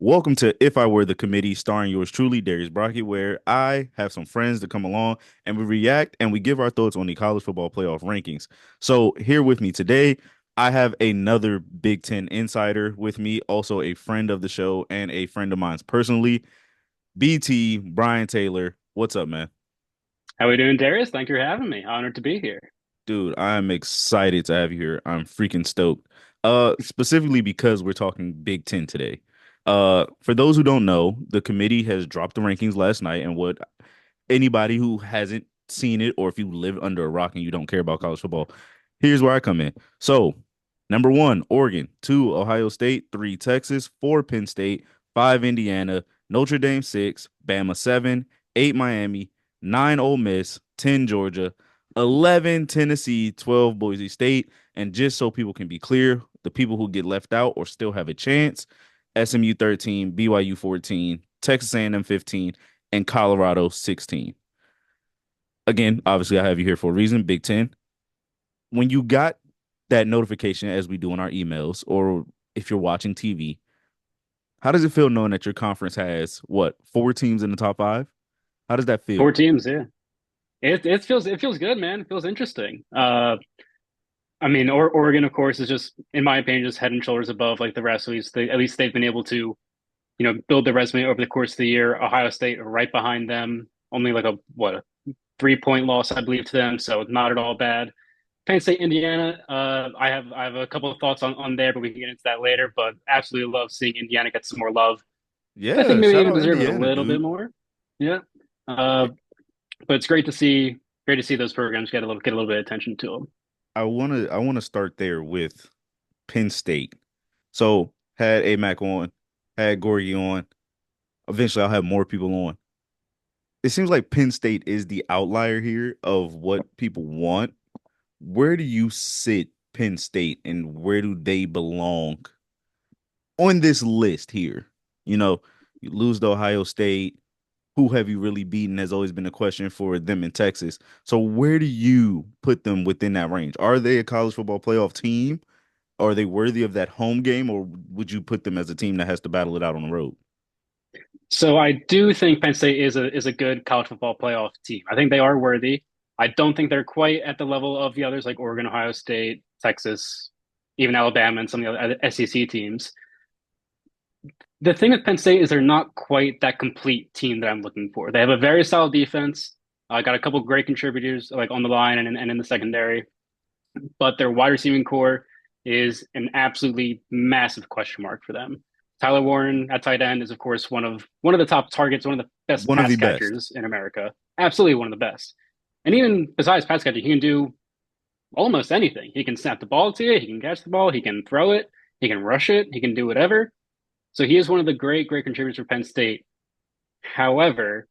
Welcome to If I Were the Committee, starring yours truly, Darius Brockett, where I have some friends that come along and we react and we give our thoughts on the college football playoff rankings. So, here with me today, I have another Big Ten insider with me, also a friend of the show and a friend of mine's personally, BT, Brian Taylor. What's up, man? How we doing, Darius? Thank you for having me. Honored to be here. Dude, I'm excited to have you here. I'm freaking stoked. Specifically because we're talking Big Ten today. For those who don't know, the committee has dropped the rankings last night, and what anybody who hasn't seen it, or if you live under a rock and you don't care about college football, here's where I come in. So, number one, Oregon, two, Ohio State, three, Texas, four, Penn State, five, Indiana, Notre Dame, six, Bama, seven, eight, Miami, nine, Ole Miss, 10, Georgia, 11, Tennessee, 12, Boise State. And just so people can be clear, the people who get left out or still have a chance, SMU 13, BYU 14, Texas A&M 15, and Colorado 16. Again, obviously, I have you here for a reason. Big Ten. When you got that notification, as we do in our emails, or if you're watching TV, how does it feel knowing that your conference has what, four teams in the top five? How does that feel? Four teams, yeah. It feels good, man. It feels interesting. I mean, Oregon, of course, is just, in my opinion, just head and shoulders above like the rest. At least they've been able to, build their resume over the course of the year. Ohio State are right behind them, only like a 3 point loss, I believe, to them, so not at all bad. Penn State, Indiana. I have a couple of thoughts on there, but we can get into that later. But absolutely love seeing Indiana get some more love. I think Yeah, maybe they shout even out deserve it a Indiana, little bit dude. more. Yeah. But it's great to see those programs get a little bit of attention to them. I wanna start there with Penn State. So had AMAC on, had Gorgie on. Eventually, I'll have more people on. It seems like Penn State is the outlier here of what people want. Where do you sit Penn State and where do they belong on this list here? You know, you lose to Ohio State. Who have you really beaten has always been a question for them in Texas. So where do you put them within that range? Are they a college football playoff team? Are they worthy of that home game, or would you put them as a team that has to battle it out on the road? So I do think Penn State is a good college football playoff team. I think they are worthy. I don't think they're quite at the level of the others like Oregon, Ohio State, Texas, even Alabama, and some of the other SEC teams. The thing with Penn State is they're not quite that complete team that I'm looking for. They have a very solid defense. I got a couple great contributors like on the line and in the secondary, but their wide receiving core is an absolutely massive question mark for them. Tyler Warren at tight end is, of course, one of the top targets, one of the best One of the pass best. catchers in America. Absolutely one of the best. And even besides pass catching, he can do almost anything. He can snap the ball to you, he can catch the ball, he can throw it, he can rush it, he can do whatever. So he is one of the great contributors for Penn State. However,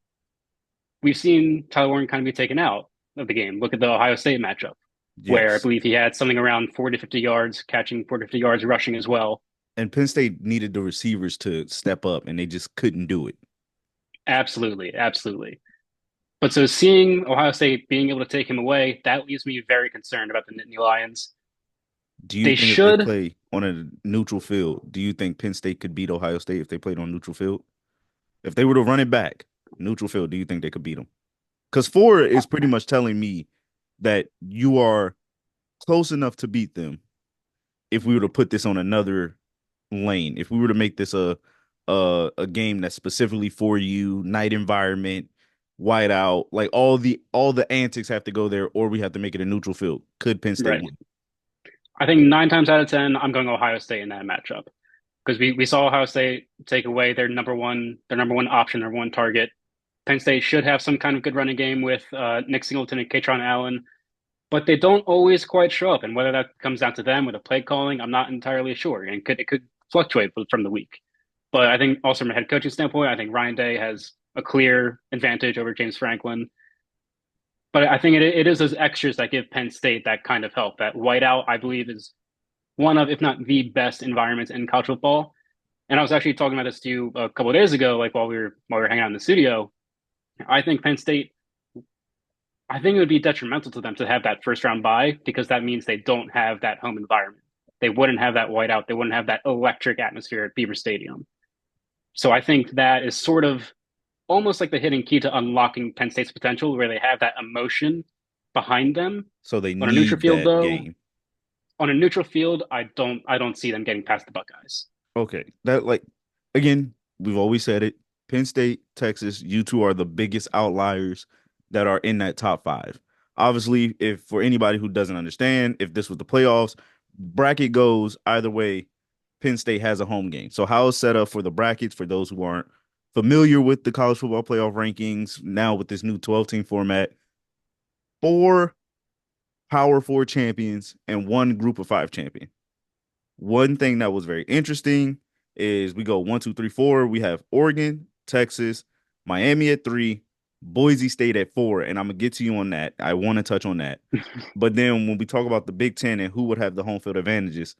we've seen Tyler Warren kind of be taken out of the game. Look at the Ohio State matchup, where I Yes. believe he had something around 40 to 50 yards, catching 40 to 50 yards, rushing as well. And Penn State needed the receivers to step up, and they just couldn't do it. Absolutely, absolutely. But so seeing Ohio State being able to take him away, that leaves me very concerned about the Nittany Lions. Do you They think if they should. play on a neutral field, do you think Penn State could beat Ohio State if they played on neutral field? If they were to run it back, neutral field, do you think they could beat them? Because four is pretty much telling me that you are close enough to beat them if we were to put this on another lane. If we were to make this a game that's specifically for you, night environment, white out, like all the antics have to go there, or we have to make it a neutral field. Could Penn State Right. win? I think 9 times out of 10, I'm going Ohio State in that matchup because we saw Ohio State take away their number one option, their one target. Penn State should have some kind of good running game with Nick Singleton and Katron Allen, but they don't always quite show up. And whether that comes down to them with the play calling, I'm not entirely sure. And it could fluctuate from the week. But I think also from a head coaching standpoint, I think Ryan Day has a clear advantage over James Franklin. But I think it is those extras that give Penn State that kind of help. That whiteout, I believe, is one of, if not the best environments in college football. And I was actually talking about this to you a couple of days ago, like while we were hanging out in the studio. I think Penn State I think it would be detrimental to them to have that first round bye because that means they don't have that home environment. They wouldn't have that whiteout. They wouldn't have that electric atmosphere at Beaver Stadium. So I think that is sort of almost like the hidden key to unlocking Penn State's potential, where they have that emotion behind them. So they On a neutral need field, that though, game. on a neutral field, I don't see them getting past the Buckeyes. Okay. That like again, we've always said it. Penn State, Texas, you two are the biggest outliers that are in that top five. Obviously, if for anybody who doesn't understand, if this was the playoffs, bracket goes either way, Penn State has a home game. So how it's set up for the brackets for those who aren't familiar with the college football playoff rankings now with this new 12 team format, four power four champions and one group of five champion. One thing that was very interesting is we go 1, 2, 3, 4. We have Oregon, Texas, Miami at three, Boise State at four, and I'm gonna get to you on that. I want to touch on that. But then when we talk about the Big Ten and who would have the home field advantages,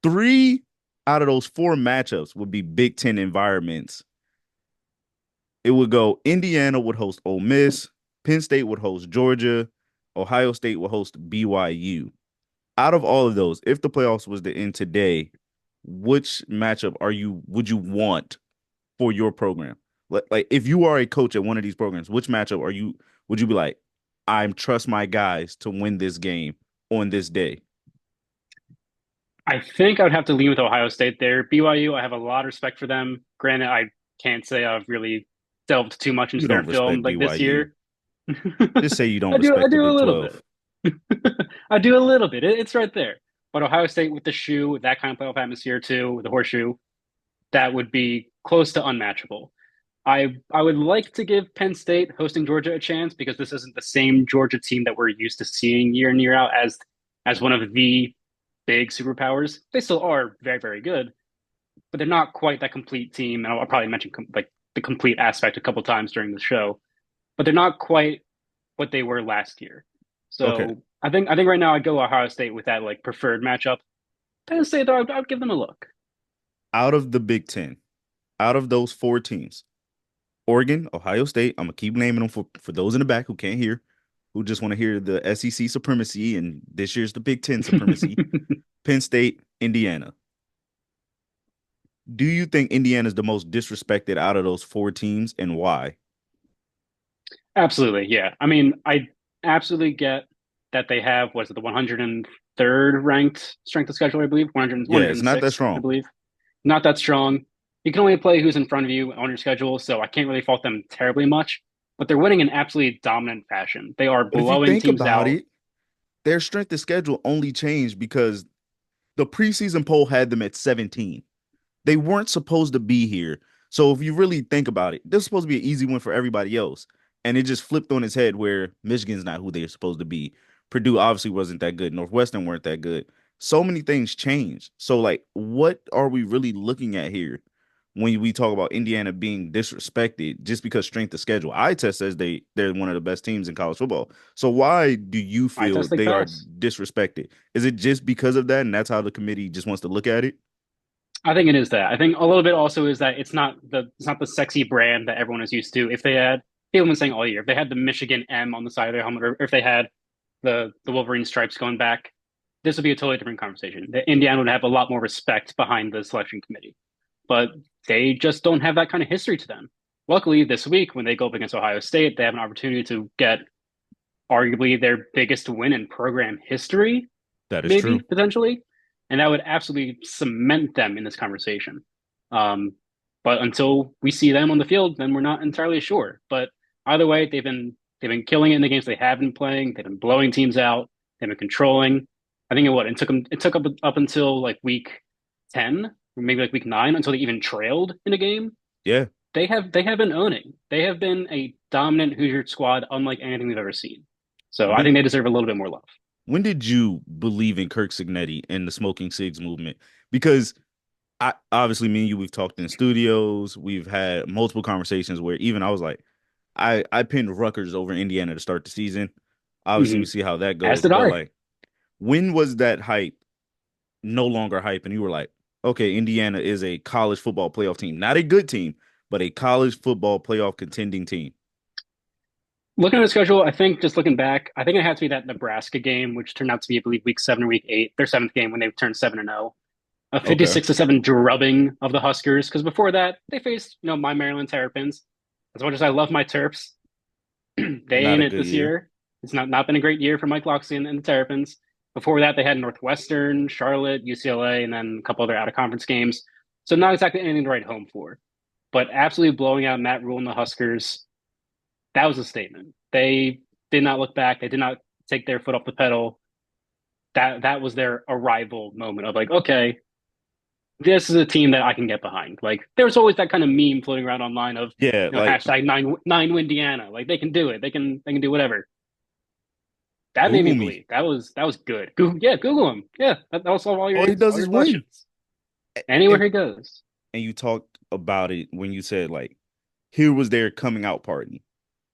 three out of those four matchups would be Big Ten environments. It would go Indiana would host Ole Miss, Penn State would host Georgia, Ohio State would host BYU. Out of all of those, if the playoffs was to end today, which matchup are you would you want for your program? Like if you are a coach at one of these programs, which matchup are you would you be like, I'm trust my guys to win this game on this day? I think I would have to lean with Ohio State there. BYU, I have a lot of respect for them. Granted, I can't say I've really delved too much You into their don't film respect like this BYU. year. Just say you don't I respect the do a Big little 12. bit. I do a little bit. It's right there. But Ohio State with the shoe, that kind of playoff atmosphere too, with the horseshoe, that would be close to unmatchable. I would like to give Penn State hosting Georgia a chance because this isn't the same Georgia team that we're used to seeing year in year out as one of the big superpowers. They still are very very good, but they're not quite that complete team. And I'll probably mention like the complete aspect a couple times during the show, but they're not quite what they were last year. Okay. So I think right now I'd go Ohio State with that like preferred matchup. Penn State though, I'd give them a look. Out of the Big Ten, out of those four teams, Oregon, Ohio State, I'm gonna keep naming them for those in the back who can't hear, who just want to hear the SEC supremacy and this year's the Big Ten supremacy. Penn State, Indiana. Do you think Indiana is the most disrespected out of those four teams and why? Absolutely, yeah. I mean, I absolutely get that they have was it the 103rd ranked strength of schedule, I believe, Yeah, it's not that 106th, I strong. believe. Not that strong. You can only play who's in front of you on your schedule, so I can't really fault them terribly much. But they're winning in absolutely dominant fashion. They are But if you blowing think teams about out. it, their strength of schedule only changed because the preseason poll had them at 17. They weren't supposed to be here. So if you really think about it, this is supposed to be an easy win for everybody else. And it just flipped on its head where Michigan's not who they're supposed to be. Purdue obviously wasn't that good. Northwestern weren't that good. So many things changed. So like what are we really looking at here when we talk about Indiana being disrespected just because strength of schedule? Eye test says they're one of the best teams in college football. So why do you I feel test like they are pass. disrespected? Is it just because of that and that's how the committee just wants to look at it? I think it is that. I think a little bit also is that it's not the sexy brand that everyone is used to. If they had people have been saying all year, if they had the Michigan M on the side of their helmet, or if they had the Wolverine stripes going back, this would be a totally different conversation. The Indiana would have a lot more respect behind the selection committee, but they just don't have that kind of history to them. Luckily, this week when they go up against Ohio State, they have an opportunity to get arguably their biggest win in program history, That is maybe true. potentially, and that would absolutely cement them in this conversation. Um, but until we see them on the field, then we're not entirely sure. But either way, they've been killing it in the games they have been playing. They've been blowing teams out. They've been controlling. I think it took up until like week 10 or maybe like week 9 until they even trailed in a game. Yeah. They have been owning. They have been a dominant Hoosier squad unlike anything we've ever seen. So I When think they deserve a little bit more love. when did you believe in Kirk Signetti and the smoking cigs movement? Because I obviously me and you we've talked in studios, we've had multiple conversations where even I was like, I pinned Rutgers over Indiana to start the season. Obviously, we Hmm. see how that As goes, did but I. like, when was that hype no longer hype, and you were like, okay, Indiana is a college football playoff team, not a good team, but a college football playoff contending team. Looking at the schedule, I think just looking back, I think it had to be that Nebraska game, which turned out to be, I believe, week 7 or week 8, their seventh game when they turned 7-0. A Okay. 56-7 drubbing of the Huskers. Because before that, they faced, my Maryland Terrapins. As much as I love my Terps, they Not ain't a it good this year. year. It's not been a great year for Mike Locksley and the Terrapins. Before that, they had Northwestern, Charlotte, UCLA, and then a couple other out of conference games. So not exactly anything to write home for. But absolutely blowing out Matt Rule and the Huskers, that was a statement. They did not look back. They did not take their foot off the pedal. That was their arrival moment of like, okay, this is a team that I can get behind. Like there's always that kind of meme floating around online of Yeah, like hashtag nine Indiana. Like they can do it. They can do whatever. That made me Google me. believe. That was good. Google him. Yeah, that'll solve all your All he answers, does all is your win. questions. Anywhere And he goes. and you talked about it when you said like here was their coming out party.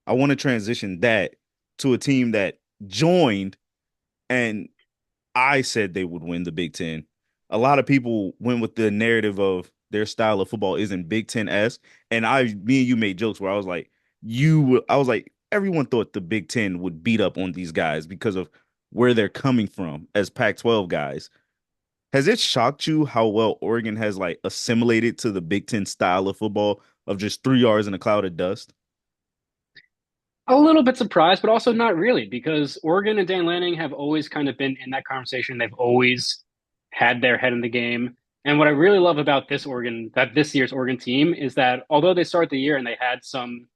I want to transition that to a team that joined and I said they would win the Big Ten. A lot of people went with the narrative of their style of football isn't Big Ten-esque. And me and you made jokes where I was like, I was like, everyone thought the Big Ten would beat up on these guys because of where they're coming from as Pac-12 guys. Has it shocked you how well Oregon has like assimilated to the Big Ten style of football of just 3 yards in a cloud of dust? A little bit surprised, but also not really, because Oregon and Dan Lanning have always kind of been in that conversation. They've always had their head in the game. And what I really love about this year's Oregon team is that although they started the year and they had some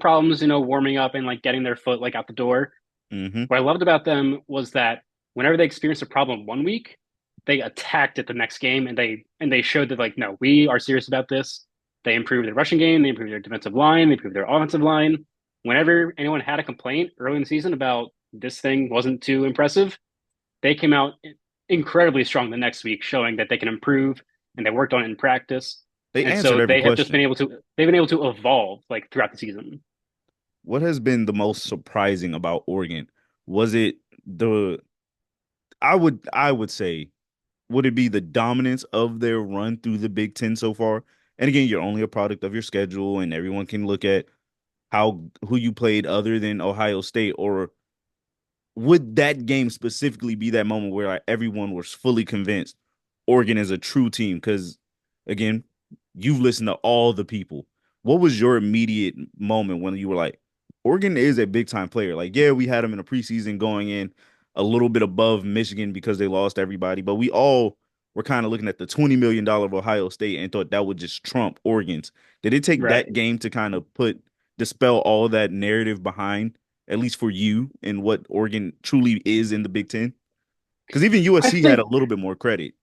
problems, warming up and like getting their foot like out the door. Mm-hmm. What I loved about them was that whenever they experienced a problem one week, they attacked it the next game and they showed that like, no, we are serious about this. They improved their rushing game, they improved their defensive line, they improved their offensive line. Whenever anyone had a complaint early in the season about this thing wasn't too impressive, they came out incredibly strong the next week, showing that they can improve and they worked on it in practice. They And answered so every they have just question. been able to evolve like throughout the season. What has been the most surprising about Oregon? Was it the I would say would it be the dominance of their run through the Big Ten so far? And again, you're only a product of your schedule, and everyone can look at how who you played other than Ohio State, or would that game specifically be that moment where like, everyone was fully convinced Oregon is a true team? Because again, you've listened to all the people. What was your immediate moment when you were like, Oregon is a big time player? Like, yeah, we had them in a preseason going in a little bit above Michigan because they lost everybody, but we all were kind of looking at the $20 million of Ohio State and thought that would just trump Oregon's. Did it take that Right. game to kind of dispel all that narrative behind at least for you, and what Oregon truly is in the Big Ten? Because even I USC had a think little bit more credit.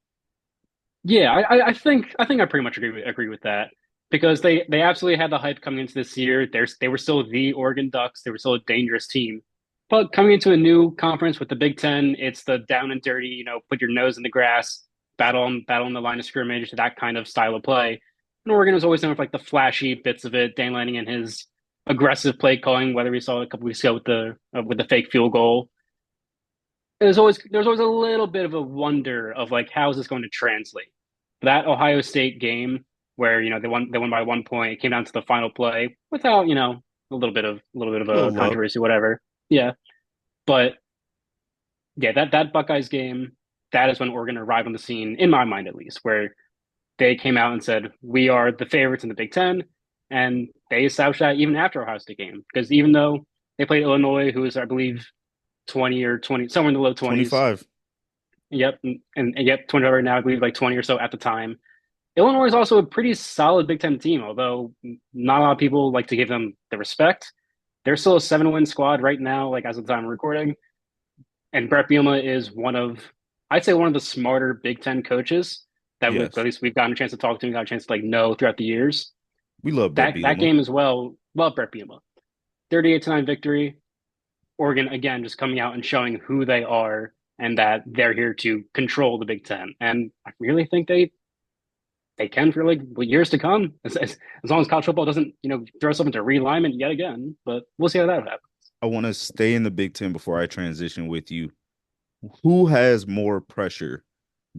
Yeah, I think I pretty much agree with that because they absolutely had the hype coming into this year. They were still the Oregon Ducks. They were still a dangerous team. But coming into a new conference with the Big Ten, it's the down and dirty, put your nose in the grass, battle on the line of scrimmage, that kind of style of play. And Oregon was always known for like the flashy bits of it. Dan Lanning and his aggressive play calling, whether we saw it a couple weeks ago with the fake field goal, there's always a little bit of a wonder of like how is this going to translate. That Ohio State game where they won by 1 point, it came down to the final play without a little bit of Little a luck. controversy, whatever. Yeah, but yeah, that Buckeyes game, that is when Oregon arrived on the scene, in my mind at least, where they came out and said we are the favorites in the Big Ten, and they established that even after Ohio State game because even though they played Illinois, who is I believe 20 or 20 somewhere in the low 20s. 25. Yep, and yep, 20 right now, I believe like 20 or so at the time. Illinois is also a pretty solid Big Ten team, although not a lot of people like to give them the respect. They're still a 7-win squad right now, like as of the time of recording. And Brett Bielema is I'd say one of the smarter Big Ten coaches at Yes. least we've gotten a chance to talk to and got a chance to like know throughout the years. We love Brett That Bielema. game as well, love Brett Bielema. 38-9 victory. Oregon again just coming out and showing who they are and that they're here to control the Big Ten. And I really think they can for like years to come, as long as college football doesn't throw us up into realignment yet again. But we'll see how that happens. I want to stay in the Big Ten before I transition with you. Who has more pressure?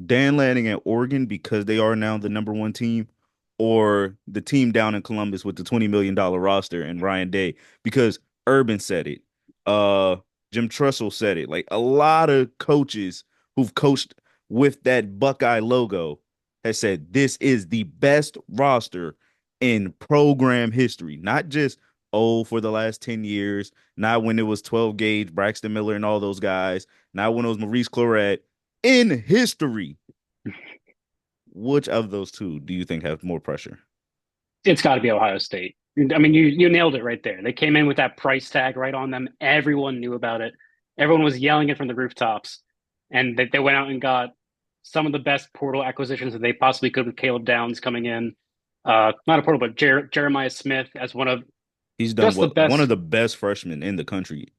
Dan Lanning at Oregon because they are now the number one team, or the team down in Columbus with the $20 million roster and Ryan Day? Because Urban said it. Uh Jim Tressel said it. Like a lot of coaches who've coached with that Buckeye logo. has said this is the best roster in program history, not just for the last 10 years, not when it was 12 Gauge, Braxton Miller, and all those guys, not when it was Maurice Claret. In history, which of those two do you think have more pressure? It's got to be Ohio State. I mean, you nailed it right there. They came in with that price tag right on them. Everyone knew about it. Everyone was yelling it from the rooftops, and they went out and got some of the best portal acquisitions that they possibly could with Caleb Downs coming in. Not a portal, but Jeremiah Smith as He's done just the what one of best, the best freshmen in the country.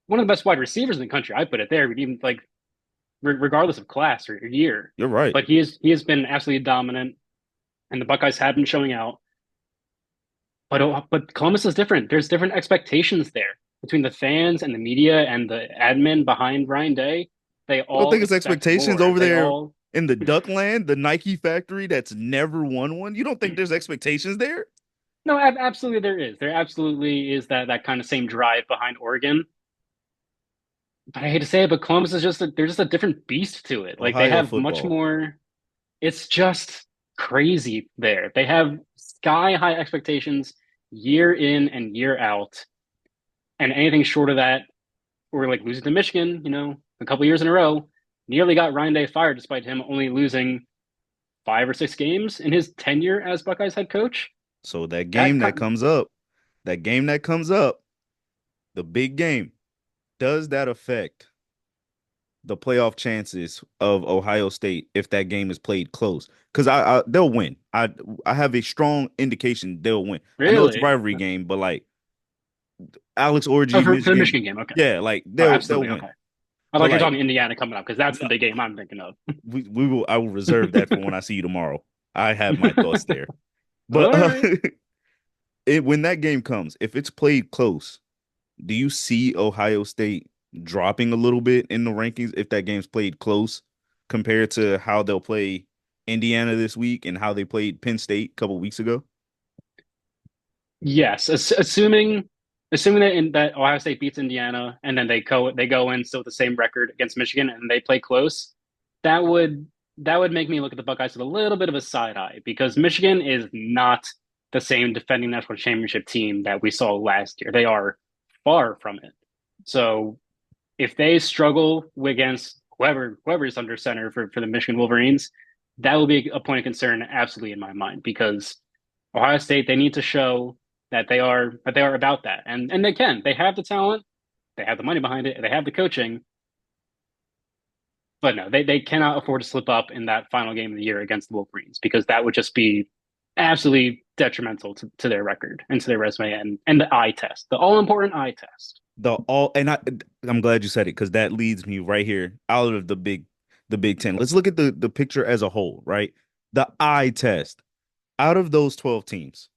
one of the best wide receivers in the country. I put it there, even like regardless of class or year. You're right. But he has been absolutely dominant, and the Buckeyes have been showing out. But Columbus is different. There's different expectations there between the fans and the media and the admin behind Ryan Day. They You don't all think it's expect expectations more. over They there all in the Duckland, the Nike factory that's never won one? You don't think there's expectations there? no, absolutely there is. There absolutely is that kind of same drive behind Oregon. But I hate to say it, but Columbus is they're just a different beast to it. Like they Ohio have much football. more. It's just crazy there. They have sky high expectations year in and year out, and anything short of that or like losing to Michigan, a couple years in a row, nearly got Ryan Day fired despite him only losing 5 or 6 games in his tenure as Buckeyes head coach. So that That game that comes up, that game that comes up, the big game, does that affect the playoff chances of Ohio State if that game is played close? Because they'll win. I have a strong indication they'll win. I know it's a really. rivalry game, but like Alex Oh, Orgy, for the Michigan, Michigan game, okay. yeah, like Oh, they'll absolutely, win. okay. I But thought you were like talking Indiana coming up because that's the no, big game I'm thinking of. we will I will reserve that for when I see you tomorrow. I have my thoughts there. But All right. when that game comes, if it's played close, do you see Ohio State dropping a little bit in the rankings if that game's played close compared to how they'll play Indiana this week and how they played Penn State a couple weeks ago? Yes, assuming that Ohio State beats Indiana and then they go in still with the same record against Michigan and they play close, that would that would make me look at the Buckeyes with a little bit of a side eye because Michigan is not the same defending national championship team that we saw last year. They are far from it. So if they struggle against whoever's under center for the Michigan Wolverines, that will be a point of concern absolutely in my mind because Ohio State they need to show that they are about that. And they can. They have the talent, they have the money behind it, they have the coaching, but no, they cannot afford to slip up in that final game of the year against the Wolverines because that would just be absolutely detrimental to their record and to their resume and the eye test, the all important eye test. The all and I'm glad you said it because that leads me right here out of the Big Ten. Let's look at the picture as a whole, right? The eye test. Out of those 12 teams,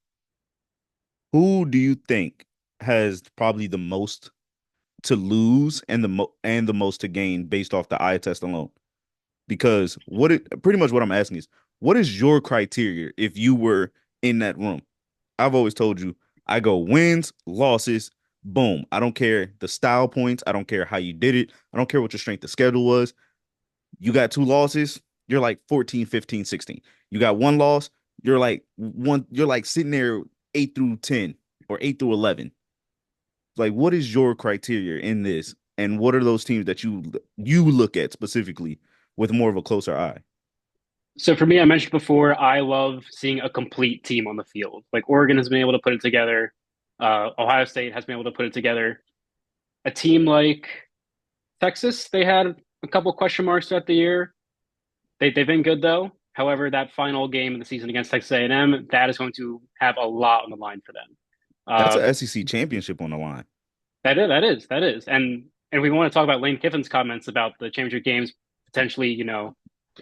who do you think has probably the most to lose and the most to gain based off the eye test alone? Because pretty much what I'm asking is, what is your criteria if you were in that room? I've always told you, I go wins, losses, boom. I don't care the style points. I don't care how you did it. I don't care what your strength of schedule was. You got two losses, you're like 14, 15, 16. You got one loss, you're like sitting there 8 through 10 or 8 through 11. Like, what is your criteria in this? And what are those teams that you look at specifically with more of a closer eye? So for me, I mentioned before, I love seeing a complete team on the field. Like Oregon has been able to put it together. Ohio State has been able to put it together. A team like Texas, they had a couple question marks throughout the year. They've been good though. However, that final game of the season against Texas A&M, that is going to have a lot on the line for them. That's a Uh, SEC championship on the line. that is, and we want to talk about Lane Kiffin's comments about the championship games potentially,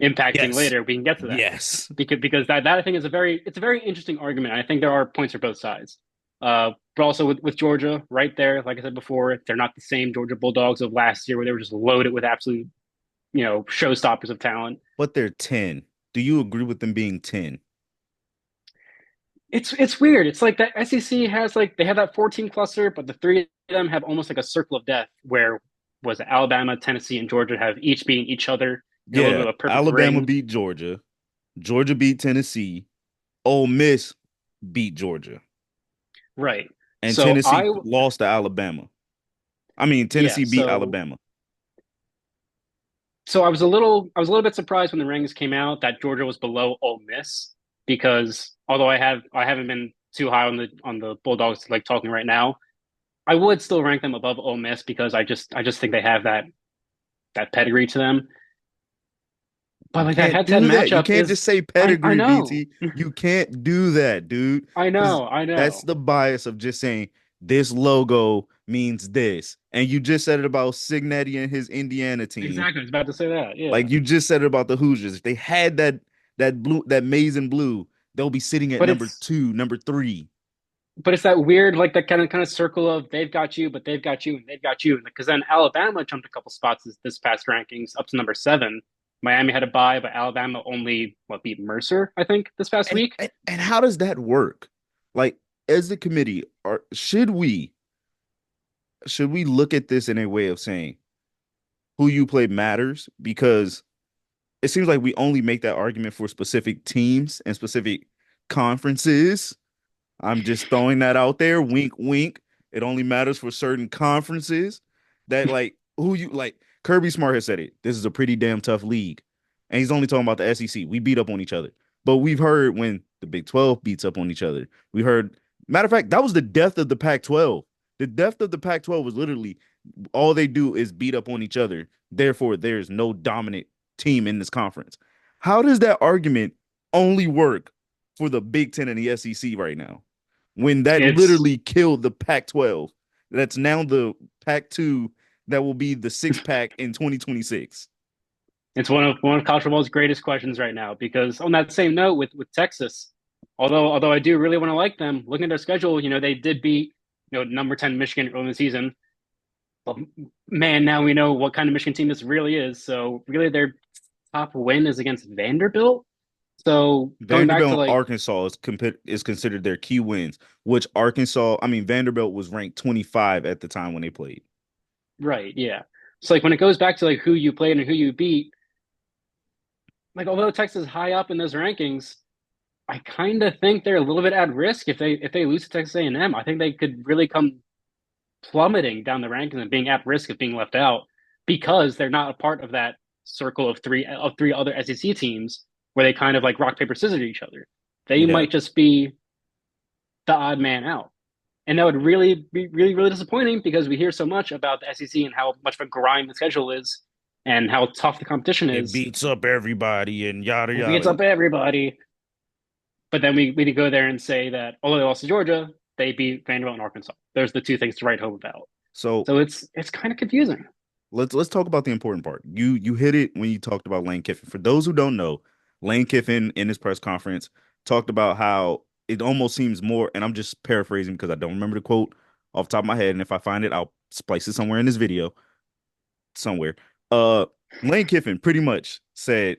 impacting Yes. later. We can get to that Yes. because that I think is a very interesting argument. I think there are points for both sides. But also with Georgia right there, like I said before, they're not the same Georgia Bulldogs of last year where they were just loaded with absolute, showstoppers of talent. But they're 10. Do you agree with them being 10? It's weird. It's like that SEC has like they have that 14 cluster, but the three of them have almost like a circle of death where was it Alabama, Tennessee, and Georgia have each beating each other in a little Yeah. bit of a perfect Alabama ring. beat Georgia. Georgia beat Tennessee. Ole Miss beat Georgia. Right. And So Tennessee lost to Alabama. I mean, yeah, Tennessee beat Alabama. I was a little bit surprised when the rankings came out that Georgia was below Ole Miss because although I haven't been too high on the Bulldogs like talking right now, I would still rank them above Ole Miss because I just think they have that pedigree to them. But You like that can't head-to-head do that. You matchup can't just is say I pedigree, know. BT. You can't do that, dude. I Because know, I that's know. the bias of just saying this logo means this. And you just said it about Signetti and his Indiana team. Exactly. I was about to say that. Yeah. Like you just said it about the Hoosiers. If they had that blue, that maize and blue, they'll be sitting at But number it's two, number three. but it's that weird like that kind of circle of they've got you, but they've got you, and they've got you. Because then Alabama jumped a couple spots this past rankings up to number 7. Miami had a bye, but Alabama only what beat Mercer, I think, this past And week. and how does that work? Like as the committee, or should we look at this in a way of saying who you play matters? Because it seems like we only make that argument for specific teams and specific conferences. I'm just throwing that out there. Wink, wink. It only matters for certain conferences that like who you like. Kirby Smart has said it. This is a pretty damn tough league. And he's only talking about the SEC. We beat up on each other. But we've heard when the Big 12 beats up on each other. We heard, matter of fact, that was the death of the Pac 12. The death of the Pac 12 was literally all they do is beat up on each other. Therefore, there's no dominant team in this conference. How does that argument only work for the Big Ten and the SEC right now? When that It's literally killed the Pac 12. That's now the Pac 2 that will be the six pack in 2026. it's one of college football's greatest questions right now. Because on that same note, with Texas, although I do really want to like them, looking at their schedule, they did beat number 10 Michigan early in the season. But man, now we know what kind of Michigan team this really is. So really, their top win is against Vanderbilt. So going back to Vanderbilt and like Arkansas is considered their key wins, which Vanderbilt was ranked 25 at the time when they played. right, yeah. So like when it goes back to like who you played and who you beat, like although Texas is high up in those rankings, I kind of think they're a little bit at risk if they lose to Texas A&M. I think they could really come plummeting down the rankings and being at risk of being left out because they're not a part of that circle of three other SEC teams where they kind of like rock paper scissors each other. They Yeah. might just be the odd man out. And that would really be really disappointing because we hear so much about the SEC and how much of a grind the schedule is and how tough the competition It is. beats up everybody and yada It beats yada. up everybody. But then we to go there and say that although they lost to Georgia, they beat Vanderbilt and Arkansas. There's the two things to write home about. So So it's kind of confusing. let's talk about the important part. You hit it when you talked about Lane Kiffin. For those who don't know, Lane Kiffin in his press conference talked about how it almost seems more, and I'm just paraphrasing because I don't remember the quote off the top of my head, and if I find it, I'll splice it somewhere in this video somewhere. Uh, Lane Kiffin pretty much said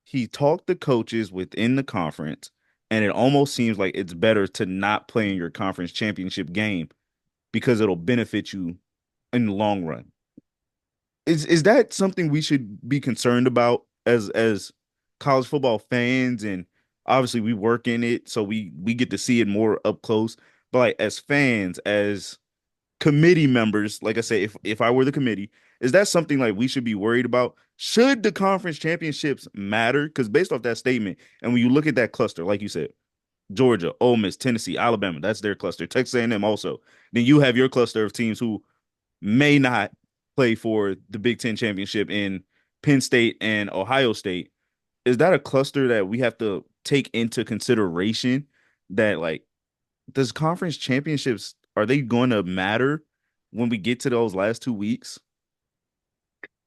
he talked to coaches within the conference, and it almost seems like it's better to not play in your conference championship game because it'll benefit you in the long run. Is that something we should be concerned about as college football fans? And obviously we work in it, so we get to see it more up close. But like as fans, as committee members, like I say, if I were the committee, is that something like we should be worried about? Should the conference championships matter? Because based off that statement, and when you look at that cluster, like you said, Georgia, Ole Miss, Tennessee, Alabama, that's their cluster. Texas A&M also. Then you have your cluster of teams who may not play for the Big Ten championship in Penn State and Ohio State. Is that a cluster that we have to take into consideration? That like, does conference championships are they going to matter when we get to those last 2 weeks?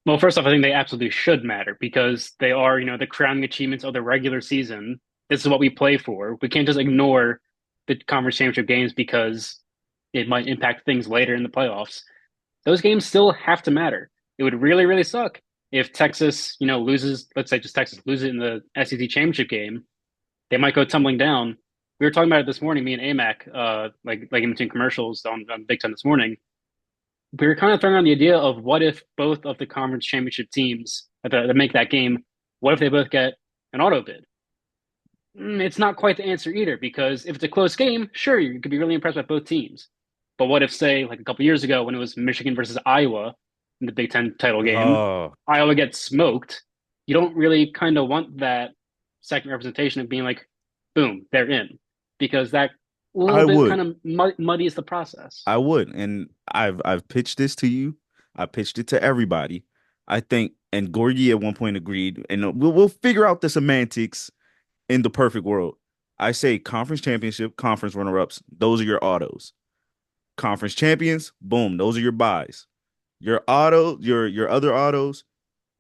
Well, first off, I think they absolutely should matter because they are, the crowning achievements of the regular season. This is what we play for. We can't just ignore the conference championship games because it might impact things later in the playoffs. Those games still have to matter. It would really suck if Texas, loses, let's say just Texas loses in the SEC championship game. They might go tumbling down. We were talking about it this morning, me and AMAC, like in between commercials on Big Ten this morning. We were kind of throwing around the idea of what if both of the conference championship teams that make that game, what if they both get an auto bid. It's not quite the answer either because if it's a close game, sure, you could be really impressed by both teams. But what if, say, like a couple years ago when it was Michigan versus Iowa in the Big Ten title game, Oh, Iowa gets smoked? You don't really kind of want that second representation of being like, boom, they're in, because that a little I bit would. kind of muddies the process. I would. And I've pitched this to you. I pitched it to everybody. I think, and Gorgie at one point agreed, and we'll figure out the semantics in the perfect world. I say conference championship, conference runner-ups, those are your autos. Conference champions, boom, those are your buys. Your other autos,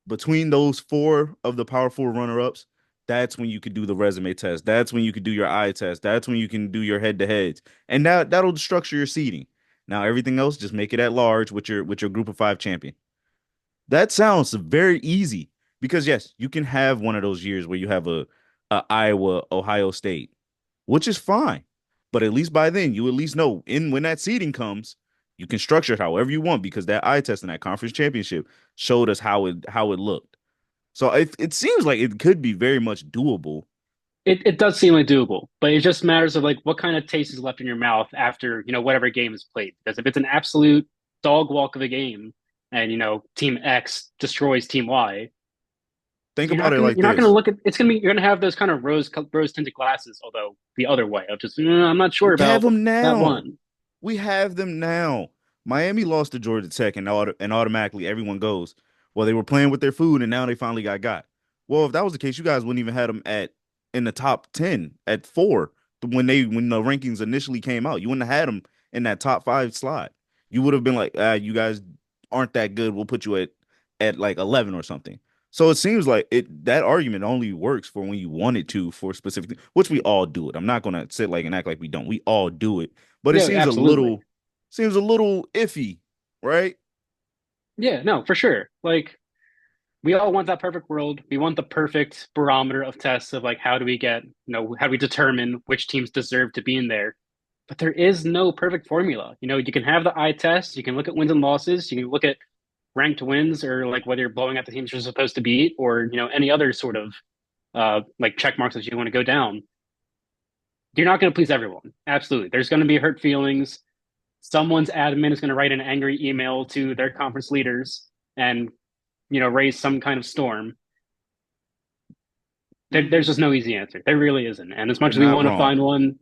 between those four of the power four runner-ups, that's when you could do the resume test. That's when you could do your eye test. That's when you can do your head-to-heads. And that'll structure your seating. Now everything else, just make it at large with your group of five champion. That sounds very easy because yes, you can have one of those years where you have a Iowa, Ohio State, which is fine. But at least by then, you at least know in when that seeding comes, you can structure it however you want because that eye test in that conference championship showed us how it looked. So it seems like it could be very much doable. It does seem like doable, but it just matters of like what kind of taste is left in your mouth after, whatever game is played. Because if it's an absolute dog walk of a game and, team X destroys team Y, Think about it like you're not gonna this. look at it's gonna be you're gonna have those kind of rose tinted glasses, although the other way of just I'm not sure We have about them that now. one. We have them now. Miami lost to Georgia Tech, and automatically everyone goes, well, they were playing with their food, and now they finally got. Well, if that was the case, you guys wouldn't even had them at in the top 10 at four when the rankings initially came out. You wouldn't have had them in that top five slot. You would have been like, you guys aren't that good. We'll put you at like 11 or something. So it seems like that argument only works for when you want it to for specific, which we all do it. I'm not gonna sit like and act like we don't. We all do it, but it Yeah, absolutely. seems a little iffy, right? Yeah, no, for sure. Like we all want that perfect world. We want the perfect barometer of tests of like how do we determine which teams deserve to be in there? But there is no perfect formula. You can have the eye test, you can look at wins and losses, you can look at ranked wins or like whether you're blowing out the teams you're supposed to beat or, any other sort of like check marks that you want to go down. You're not going to please everyone. Absolutely. There's going to be hurt feelings. Someone's admin is going to write an angry email to their conference leaders and, raise some kind of storm. There's Mm, just no easy answer. There really isn't. And as you're much as we not want to wrong. find one,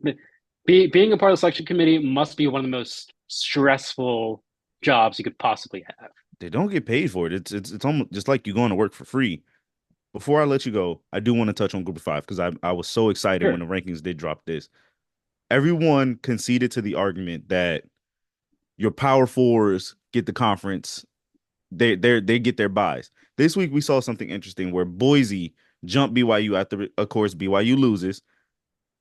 being a part of the selection committee must be one of the most stressful jobs you could possibly have. They don't get paid for it. It's almost just like you going to work for free. Before I let you go, I do want to touch on Group of Five because I was so excited when Sure. the rankings did drop this. Everyone conceded to the argument that your power fours get the conference. They get their buys. This week we saw something interesting where Boise jumped BYU after, of course, BYU loses.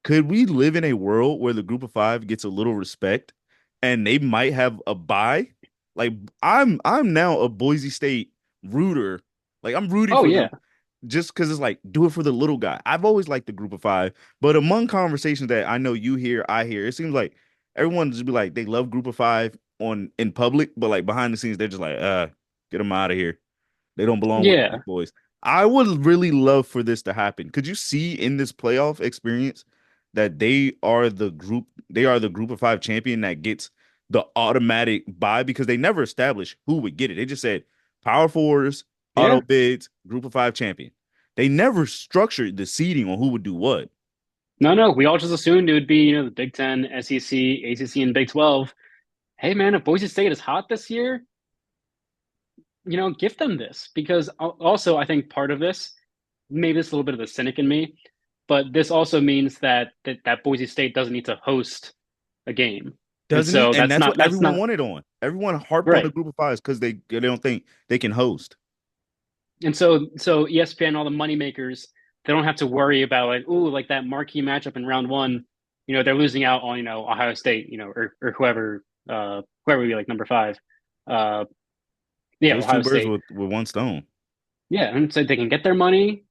Could we live in a world where the group of five gets a little respect and they might have a bye? Like I'm now a Boise State rooter. Like I'm rooting Oh for yeah. them just because it's like do it for the little guy. I've always liked the group of five, but among conversations that I know you hear, I hear, it seems like everyone just be like they love group of five on in public, but like behind the scenes they're just like get them out of here. They don't belong with the Yeah. big boys. I would really love for this to happen. Could you see in this playoff experience that they are the group of five champion that gets the automatic bye because they never established who would get it. They just said power fours, auto Yeah. bids, group of five champion. They never structured the seeding on who would do what. No, no. We all just assumed it would be, the Big Ten, SEC, ACC, and Big 12. Hey man, if Boise State is hot this year, give them this because also I think part of this, maybe it's a little bit of the cynic in me, but this also means that Boise State doesn't need to host a game, and Doesn't he? so And that's that's not what that's everyone not wanted on. Everyone harped on the right. group of fives because they don't think they can host. And so ESPN, all the money makers, they don't have to worry about like, ooh, like that marquee matchup in round one, they're losing out on, Ohio State, or whoever would be like number five. Uh yeah, Kills two Ohio birds State. with one stone. Yeah, and so they can get their money.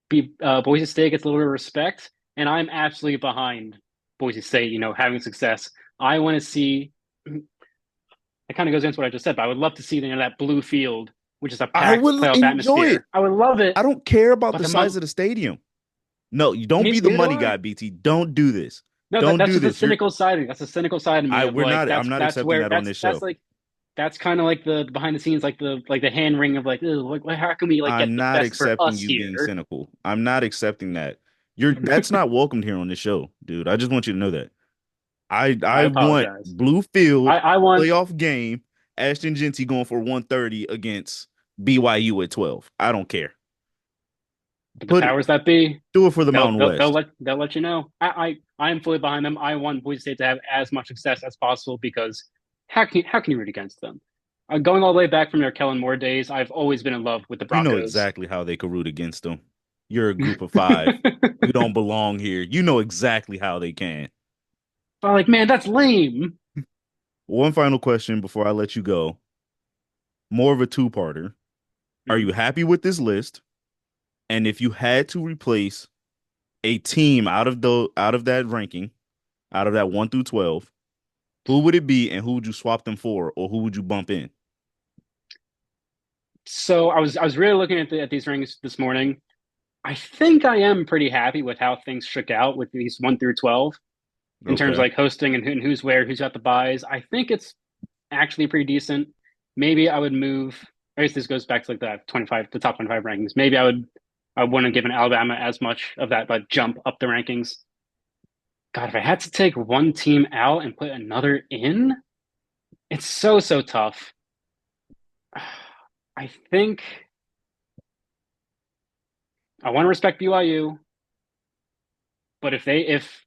Boise State gets a little bit of respect, and I'm absolutely behind Boise State. Having success. I want to see. It kind of goes into what I just said, but I would love to see that blue field which is a I packed will playoff enjoy it. atmosphere. I would love it, I don't care about but the the size month, of the stadium. No, you don't be the neither do money I. guy, BT. Don't do this. No, Don't that's do just a this. You're cynical side of me. That's a cynical side of me I of we're like not I'm not that's accepting where that on this that's show. like that's kind of like the behind the scenes, like the hand wring of like, how can we like get I'm the not best for accepting us you being here? cynical. I'm not accepting that. That's not welcomed here on this show, dude. I just want you to know that. I I want apologize. Bluefield I want playoff game, Ashton Genty going for 130 against BYU at 12. I don't care. the Put it powers that be. Do it for the Mountain West. They'll let you know. I am fully behind them. I want Boise State to have as much success as possible because how can you root against them? Going all the way back from their Kellen Moore days, I've always been in love with the You know Broncos. exactly how they could root against them. You're a group of five. You don't belong here. You know exactly how they can. But like, man, that's lame. One final question before I let you go. More of a two-parter. Are Mhm. you happy with this list? And if you had to replace a team out of that ranking, out of that 1 through 12, who would it be and who would you swap them for or who would you bump in? So I was really looking at these rings this morning. I think I am pretty happy with how things shook out with these 1 through 12 in terms of Okay. like hosting and who's where, who's got the buys. I think it's actually pretty decent. Maybe I would move. I guess this goes back to like the top 25 rankings. Maybe I wouldn't have given Alabama as much of that, but jump up the rankings. God, if I had to take one team out and put another in, it's so tough. I think I want to respect BYU, but if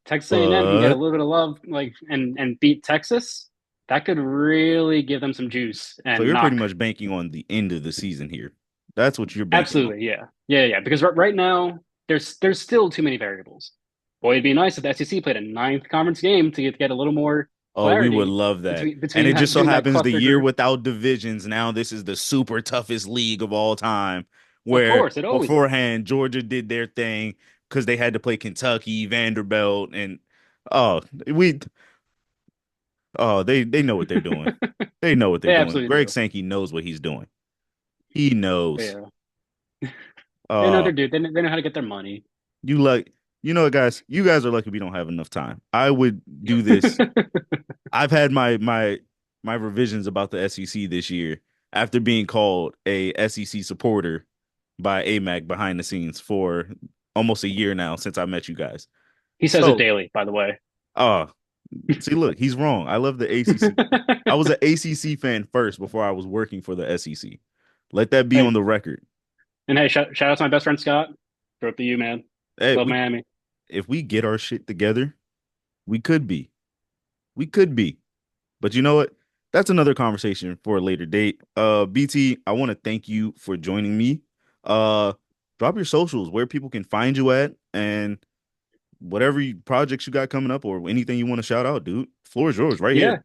Texas A&M can get a But little bit of love, like and beat Texas, that could really give them some juice so and you're pretty knock. much banking on the end of the season here. That's what you're banking on. Absolutely, yeah. Because right now there's still too many variables. Boy, it'd be nice if the SEC played a ninth conference game to get a little more Oh, we would clarity love that. And between it just so that happens the cluster year group. without divisions, now this is the super toughest league of all time, Of where course, it always is. beforehand Georgia did their thing because they had to play Kentucky, Vanderbilt, and oh, we they know what they're doing. They know what they're They doing. absolutely Greg do. Sankey knows what he's doing. He knows. Yeah, they know Uh, they're due. They know how to get their money. you like you know, guys, you guys are lucky we don't have enough time. I would do this. I've had my revisions about the SEC this year after being called a SEC supporter by AMAC behind the scenes for almost a year now since I met you guys. He says it So, daily, by the way. uh, see, look, he's wrong. I love the ACC. I was an ACC fan first before I was working for the SEC. Let that be on Hey, the record. and hey, shout out to my best friend Scott. Throw up to you, man. Hey, Love we Miami. if we get our shit together, we could be. We could be. But you know what? That's another conversation for a later date. BT, I want to thank you for joining me. Uh, drop your socials where people can find you at and whatever projects you got coming up or anything you want to shout out, dude. Floor is yours right Yeah, here.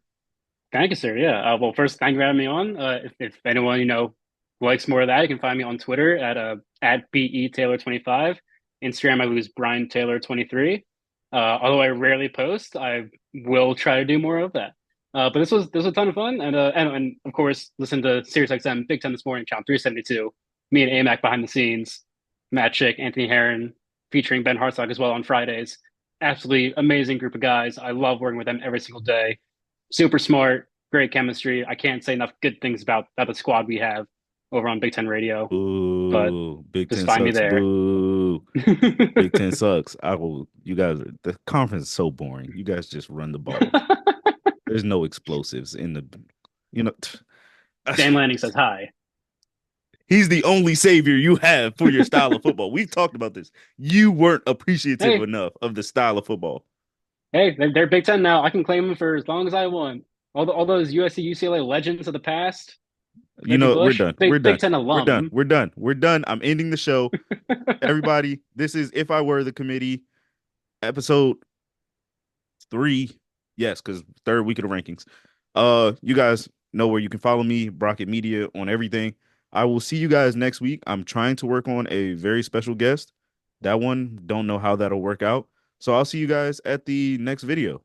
thank you, sir. Yeah. Well, first, thank you for having me on. If anyone likes more of that, you can find me on Twitter at BE Taylor 25. Instagram, I use Bryan Taylor 23. Although I rarely post, I will try to do more of that. But this was a ton of fun, and of course, listen to SiriusXM Big Ten this morning, channel 372. Me and AMAC behind the scenes, Matt Chick, Anthony Herron, featuring Ben Hartsock as well on Fridays. Absolutely amazing group of guys. I love working with them every single day. Super smart, great chemistry. I can't say enough good things about the squad we have over on Big Ten Radio, but Boo. Big just Ten find me sucks. there. Boo. Big Ten sucks. I will. You guys are the conference is so boring. You guys just run the ball. There's no explosives in the. You know. Dan Lanning says hi. He's the only savior you have for your style of football. We've talked about this. You weren't appreciative Hey, enough of the style of football. hey, they're Big Ten now. I can claim them for as long as I want. All those USC UCLA legends of the past. You Reggie know, we're Bush, done. We're Big done. Ten We're done. alum. We're done. We're done. I'm ending the show. Everybody, this is If I Were the Committee, episode 3. Yes, because third week of the rankings. You guys know where you can follow me, Brockett Media, on everything. I will see you guys next week. I'm trying to work on a very special guest. That one, don't know how that'll work out. So I'll see you guys at the next video.